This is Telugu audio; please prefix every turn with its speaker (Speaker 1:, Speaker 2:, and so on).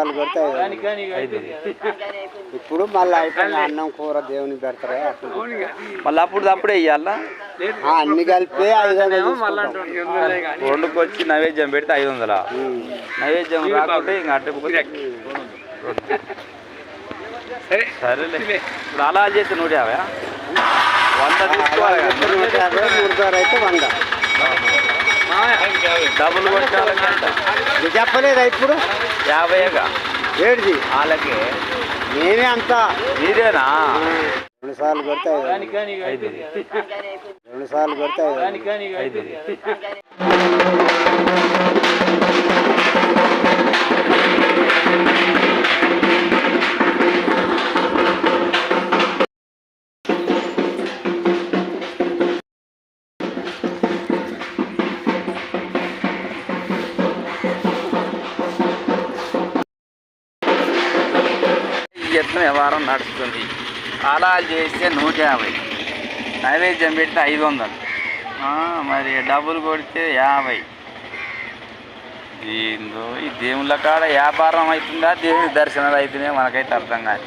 Speaker 1: సార్లు కొడితే 500. ఇప్పుడు మళ్ళీ అయిపోయింది అన్నం కూర దేవునికి పెడతారా అట్లా
Speaker 2: మళ్ళీ అప్పుడే ఇవ్వాలా
Speaker 1: అన్ని కలిపి 500
Speaker 2: రెండుకి వచ్చి నైవేద్యం పెడితే 500. నైవేద్యం రాకుంటే ఇంకా అట్టే సరేలే. ఇప్పుడు అలా చేస్తే 150 100 తీసుకోవాలి.
Speaker 1: 150 అయితే 100
Speaker 2: డబ్బులు కొట్టాలంటే ఎంత
Speaker 1: చెప్పలేదా ఇప్పుడు
Speaker 2: 50గా
Speaker 1: ఏడిది
Speaker 2: వాళ్ళకి
Speaker 1: నేనే అంత
Speaker 2: మీరేనా
Speaker 1: 2 సార్లు కొడితే 500. 2 సార్లు కొడితే 500.
Speaker 2: ఎట్లా వ్యవహారం నడుస్తుంది. అలా చేస్తే 150, నైవేద్యం పెడితే 500, మరి డబ్బులు కొడితే 50. దీంతో ఈ దేవుళ్ళ కాడ వ్యాపారం అవుతుందా దేవుని దర్శనాలు అవుతున్నాయో మనకైతే అర్థం కాదు.